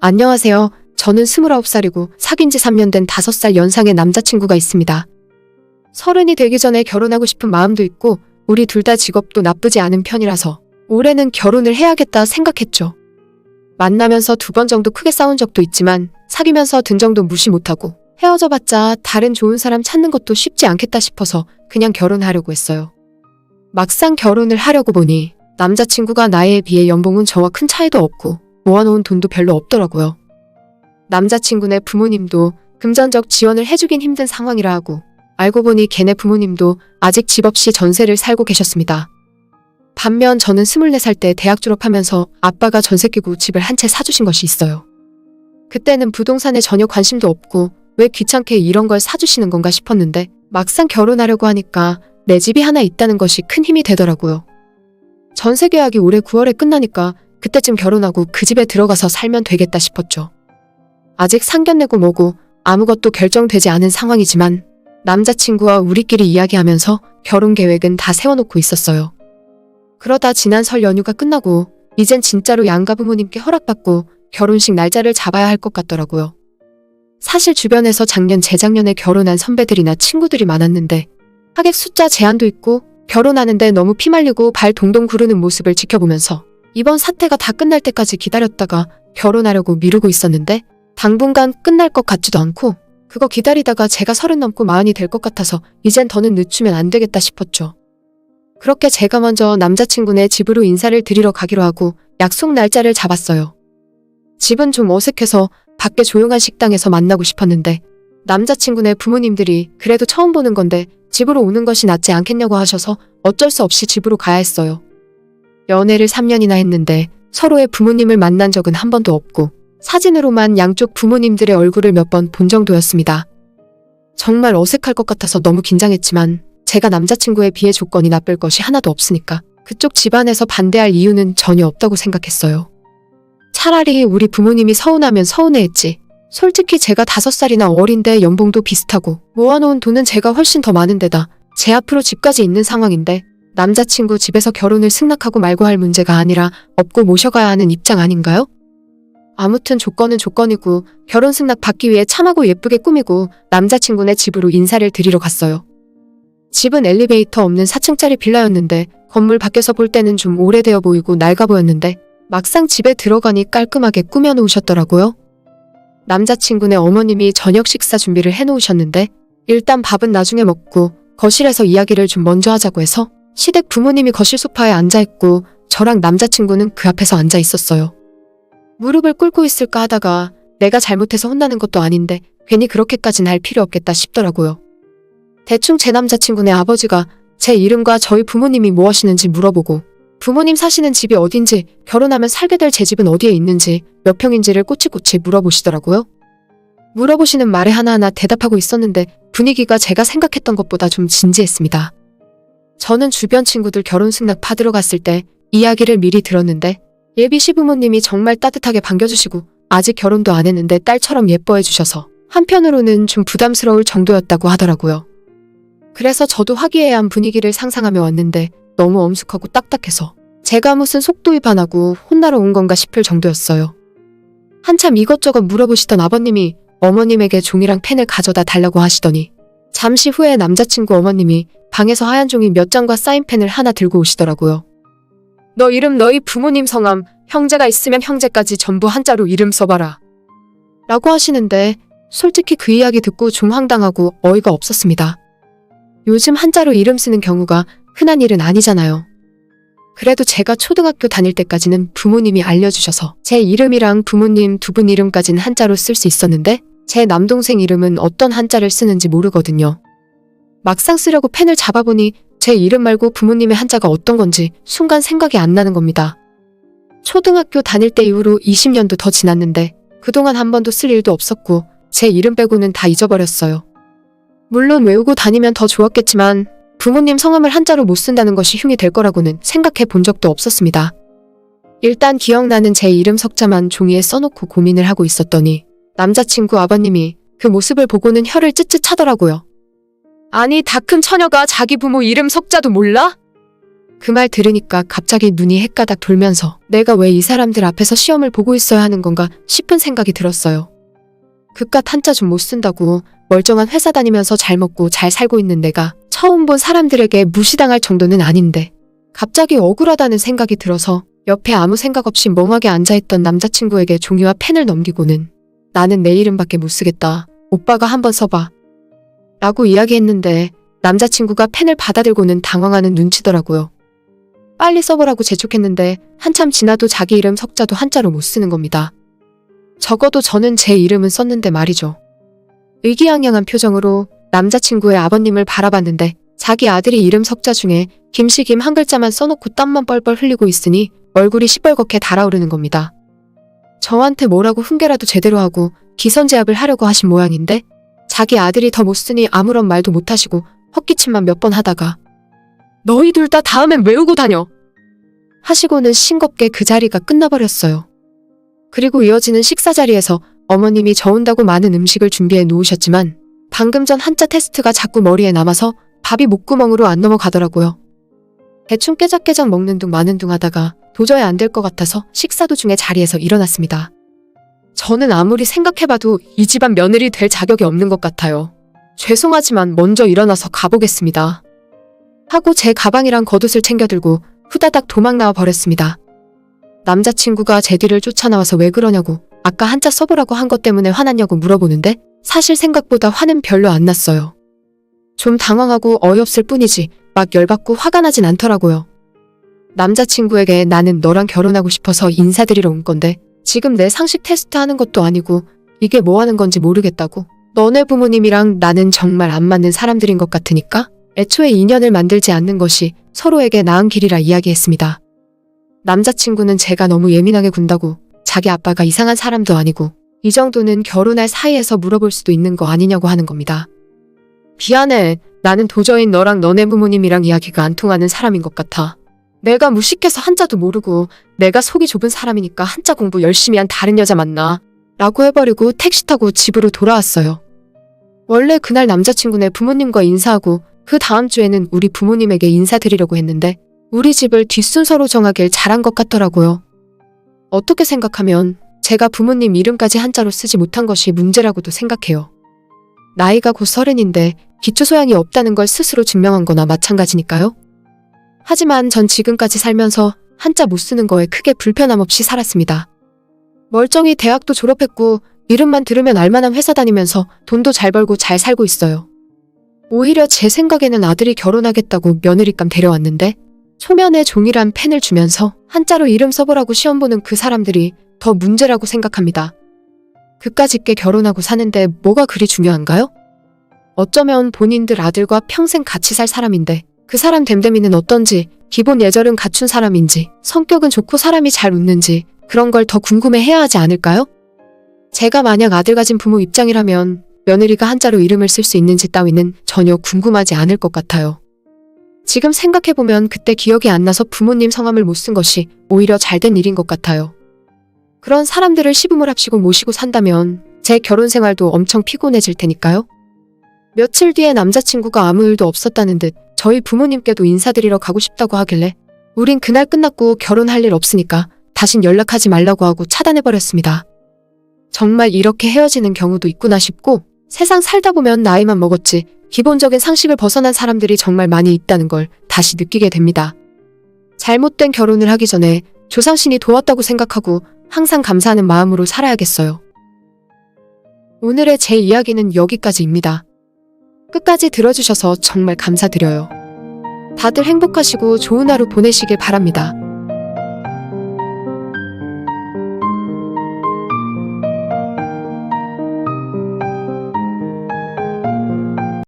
안녕하세요. 저는 29살이고 사귄 지 3년 된 5살 연상의 남자친구가 있습니다. 30이 되기 전에 결혼하고 싶은 마음도 있고 우리 둘 다 직업도 나쁘지 않은 편이라서 올해는 결혼을 해야겠다 생각했죠. 만나면서 2번 정도 크게 싸운 적도 있지만 사귀면서 든 정도 무시 못하고 헤어져봤자 다른 좋은 사람 찾는 것도 쉽지 않겠다 싶어서 그냥 결혼하려고 했어요. 막상 결혼을 하려고 보니 남자친구가 나이에 비해 연봉은 저와 큰 차이도 없고 모아놓은 돈도 별로 없더라고요. 남자친구네 부모님도 금전적 지원을 해주긴 힘든 상황이라 하고 알고 보니 걔네 부모님도 아직 집 없이 전세를 살고 계셨습니다. 반면 저는 24살 때 대학 졸업하면서 아빠가 전세 끼고 집을 한 채 사주신 것이 있어요. 그때는 부동산에 전혀 관심도 없고 왜 귀찮게 이런 걸 사주시는 건가 싶었는데 막상 결혼하려고 하니까 내 집이 하나 있다는 것이 큰 힘이 되더라고요. 전세 계약이 올해 9월에 끝나니까 그때쯤 결혼하고 그 집에 들어가서 살면 되겠다 싶었죠. 아직 상견례고 뭐고 아무것도 결정되지 않은 상황이지만 남자친구와 우리끼리 이야기하면서 결혼 계획은 다 세워놓고 있었어요. 그러다 지난 설 연휴가 끝나고 이젠 진짜로 양가 부모님께 허락받고 결혼식 날짜를 잡아야 할 것 같더라고요. 사실 주변에서 작년, 재작년에 결혼한 선배들이나 친구들이 많았는데 하객 숫자 제한도 있고 결혼하는데 너무 피말리고 발 동동 구르는 모습을 지켜보면서 이번 사태가 다 끝날 때까지 기다렸다가 결혼하려고 미루고 있었는데 당분간 끝날 것 같지도 않고 그거 기다리다가 제가 30 넘고 40이 될 것 같아서 이젠 더는 늦추면 안 되겠다 싶었죠. 그렇게 제가 먼저 남자친구네 집으로 인사를 드리러 가기로 하고 약속 날짜를 잡았어요. 집은 좀 어색해서 밖에 조용한 식당에서 만나고 싶었는데 남자친구네 부모님들이 그래도 처음 보는 건데 집으로 오는 것이 낫지 않겠냐고 하셔서 어쩔 수 없이 집으로 가야 했어요. 연애를 3년이나 했는데 서로의 부모님을 만난 적은 한 번도 없고 사진으로만 양쪽 부모님들의 얼굴을 몇 번 본 정도였습니다. 정말 어색할 것 같아서 너무 긴장했지만 제가 남자친구에 비해 조건이 나쁠 것이 하나도 없으니까 그쪽 집안에서 반대할 이유는 전혀 없다고 생각했어요. 차라리 우리 부모님이 서운하면 서운해했지. 솔직히 제가 5살이나 어린데 연봉도 비슷하고 모아놓은 돈은 제가 훨씬 더 많은데다 제 앞으로 집까지 있는 상황인데 남자친구 집에서 결혼을 승낙하고 말고 할 문제가 아니라 업고 모셔가야 하는 입장 아닌가요? 아무튼 조건은 조건이고 결혼 승낙 받기 위해 참하고 예쁘게 꾸미고 남자친구네 집으로 인사를 드리러 갔어요. 집은 엘리베이터 없는 4층짜리 빌라였는데 건물 밖에서 볼 때는 좀 오래되어 보이고 낡아 보였는데 막상 집에 들어가니 깔끔하게 꾸며놓으셨더라고요. 남자친구네 어머님이 저녁 식사 준비를 해놓으셨는데 일단 밥은 나중에 먹고 거실에서 이야기를 좀 먼저 하자고 해서 시댁 부모님이 거실 소파에 앉아있고 저랑 남자친구는 그 앞에서 앉아 있었어요. 무릎을 꿇고 있을까 하다가 내가 잘못해서 혼나는 것도 아닌데 괜히 그렇게까지는 할 필요 없겠다 싶더라고요. 대충 제 남자친구네 아버지가 제 이름과 저희 부모님이 뭐 하시는지 물어보고 부모님 사시는 집이 어딘지 결혼하면 살게 될 제 집은 어디에 있는지 몇 평인지를 꼬치꼬치 물어보시더라고요. 물어보시는 말에 하나하나 대답하고 있었는데 분위기가 제가 생각했던 것보다 좀 진지했습니다. 저는 주변 친구들 결혼 승낙 받으러 갔을 때 이야기를 미리 들었는데 예비 시부모님이 정말 따뜻하게 반겨주시고 아직 결혼도 안 했는데 딸처럼 예뻐해 주셔서 한편으로는 좀 부담스러울 정도였다고 하더라고요. 그래서 저도 화기애애한 분위기를 상상하며 왔는데 너무 엄숙하고 딱딱해서 제가 무슨 속도 위반하고 혼나러 온 건가 싶을 정도였어요. 한참 이것저것 물어보시던 아버님이 어머님에게 종이랑 펜을 가져다 달라고 하시더니 잠시 후에 남자친구 어머님이 방에서 하얀 종이 몇 장과 사인펜을 하나 들고 오시더라고요. 너 이름, 너희 부모님 성함, 형제가 있으면 형제까지 전부 한자로 이름 써봐라. 라고 하시는데 솔직히 그 이야기 듣고 좀 황당하고 어이가 없었습니다. 요즘 한자로 이름 쓰는 경우가 흔한 일은 아니잖아요. 그래도 제가 초등학교 다닐 때까지는 부모님이 알려주셔서 제 이름이랑 부모님 2분 이름까지는 한자로 쓸 수 있었는데 제 남동생 이름은 어떤 한자를 쓰는지 모르거든요. 막상 쓰려고 펜을 잡아보니 제 이름 말고 부모님의 한자가 어떤 건지 순간 생각이 안 나는 겁니다. 초등학교 다닐 때 이후로 20년도 더 지났는데 그동안 한 번도 쓸 일도 없었고 제 이름 빼고는 다 잊어버렸어요. 물론 외우고 다니면 더 좋았겠지만 부모님 성함을 한자로 못 쓴다는 것이 흉이 될 거라고는 생각해 본 적도 없었습니다. 일단 기억나는 제 이름 석자만 종이에 써놓고 고민을 하고 있었더니 남자친구 아버님이 그 모습을 보고는 혀를 쯧쯧 차더라고요. 아니 다 큰 처녀가 자기 부모 이름 석자도 몰라? 그 말 들으니까 갑자기 눈이 헷가닥 돌면서 내가 왜 이 사람들 앞에서 시험을 보고 있어야 하는 건가 싶은 생각이 들었어요. 그깟 한자 좀 못 쓴다고 멀쩡한 회사 다니면서 잘 먹고 잘 살고 있는 내가 처음 본 사람들에게 무시당할 정도는 아닌데 갑자기 억울하다는 생각이 들어서 옆에 아무 생각 없이 멍하게 앉아있던 남자친구에게 종이와 펜을 넘기고는 나는 내 이름밖에 못 쓰겠다. 오빠가 한번 써봐. 라고 이야기했는데 남자친구가 펜을 받아들고는 당황하는 눈치더라고요. 빨리 써보라고 재촉했는데 한참 지나도 자기 이름 석자도 한자로 못 쓰는 겁니다. 적어도 저는 제 이름은 썼는데 말이죠. 의기양양한 표정으로 남자친구의 아버님을 바라봤는데 자기 아들이 이름 석자 중에 김씨김 한 글자만 써놓고 땀만 뻘뻘 흘리고 있으니 얼굴이 시뻘겋게 달아오르는 겁니다. 저한테 뭐라고 훈계라도 제대로 하고 기선제압을 하려고 하신 모양인데 자기 아들이 더 못 쓰니 아무런 말도 못하시고 헛기침만 몇 번 하다가 너희 둘 다 다음엔 외우고 다녀! 하시고는 싱겁게 그 자리가 끝나버렸어요. 그리고 이어지는 식사 자리에서 어머님이 저 온다고 많은 음식을 준비해 놓으셨지만 방금 전 한자 테스트가 자꾸 머리에 남아서 밥이 목구멍으로 안 넘어가더라고요. 대충 깨작깨작 먹는 둥 마는 둥 하다가 도저히 안 될 것 같아서 식사 도중에 자리에서 일어났습니다. 저는 아무리 생각해봐도 이 집안 며느리 될 자격이 없는 것 같아요. 죄송하지만 먼저 일어나서 가보겠습니다. 하고 제 가방이랑 겉옷을 챙겨들고 후다닥 도망 나와 버렸습니다. 남자친구가 제 뒤를 쫓아나와서 왜 그러냐고 아까 한자 써보라고 한 것 때문에 화났냐고 물어보는데 사실 생각보다 화는 별로 안 났어요. 좀 당황하고 어이없을 뿐이지 막 열받고 화가 나진 않더라고요. 남자친구에게 나는 너랑 결혼하고 싶어서 인사드리러 온 건데 지금 내 상식 테스트 하는 것도 아니고 이게 뭐 하는 건지 모르겠다고. 너네 부모님이랑 나는 정말 안 맞는 사람들인 것 같으니까 애초에 인연을 만들지 않는 것이 서로에게 나은 길이라 이야기했습니다. 남자친구는 제가 너무 예민하게 군다고 자기 아빠가 이상한 사람도 아니고 이 정도는 결혼할 사이에서 물어볼 수도 있는 거 아니냐고 하는 겁니다. 미안해. 나는 도저히 너랑 너네 부모님이랑 이야기가 안 통하는 사람인 것 같아. 내가 무식해서 한자도 모르고 내가 속이 좁은 사람이니까 한자 공부 열심히 한 다른 여자 만나. 라고 해버리고 택시 타고 집으로 돌아왔어요. 원래 그날 남자친구네 부모님과 인사하고 그 다음 주에는 우리 부모님에게 인사드리려고 했는데 우리 집을 뒷순서로 정하길 잘한 것 같더라고요. 어떻게 생각하면 제가 부모님 이름까지 한자로 쓰지 못한 것이 문제라고도 생각해요. 나이가 곧 30인데 기초소양이 없다는 걸 스스로 증명한 거나 마찬가지니까요. 하지만 전 지금까지 살면서 한자 못 쓰는 거에 크게 불편함 없이 살았습니다. 멀쩡히 대학도 졸업했고 이름만 들으면 알만한 회사 다니면서 돈도 잘 벌고 잘 살고 있어요. 오히려 제 생각에는 아들이 결혼하겠다고 며느리감 데려왔는데 초면에 종이란 펜을 주면서 한자로 이름 써보라고 시험 보는 그 사람들이 더 문제라고 생각합니다. 그까짓 게 결혼하고 사는데 뭐가 그리 중요한가요? 어쩌면 본인들 아들과 평생 같이 살 사람인데 그 사람 됨됨이는 어떤지, 기본 예절은 갖춘 사람인지, 성격은 좋고 사람이 잘 웃는지 그런 걸 더 궁금해해야 하지 않을까요? 제가 만약 아들 가진 부모 입장이라면 며느리가 한자로 이름을 쓸 수 있는지 따위는 전혀 궁금하지 않을 것 같아요. 지금 생각해보면 그때 기억이 안 나서 부모님 성함을 못 쓴 것이 오히려 잘된 일인 것 같아요. 그런 사람들을 시부모를 합시고 모시고 산다면 제 결혼 생활도 엄청 피곤해질 테니까요. 며칠 뒤에 남자친구가 아무 일도 없었다는 듯 저희 부모님께도 인사드리러 가고 싶다고 하길래 우린 그날 끝났고 결혼할 일 없으니까 다신 연락하지 말라고 하고 차단해버렸습니다. 정말 이렇게 헤어지는 경우도 있구나 싶고 세상 살다 보면 나이만 먹었지 기본적인 상식을 벗어난 사람들이 정말 많이 있다는 걸 다시 느끼게 됩니다. 잘못된 결혼을 하기 전에 조상신이 도왔다고 생각하고 항상 감사하는 마음으로 살아야겠어요. 오늘의 제 이야기는 여기까지입니다. 끝까지 들어주셔서 정말 감사드려요. 다들 행복하시고 좋은 하루 보내시길 바랍니다.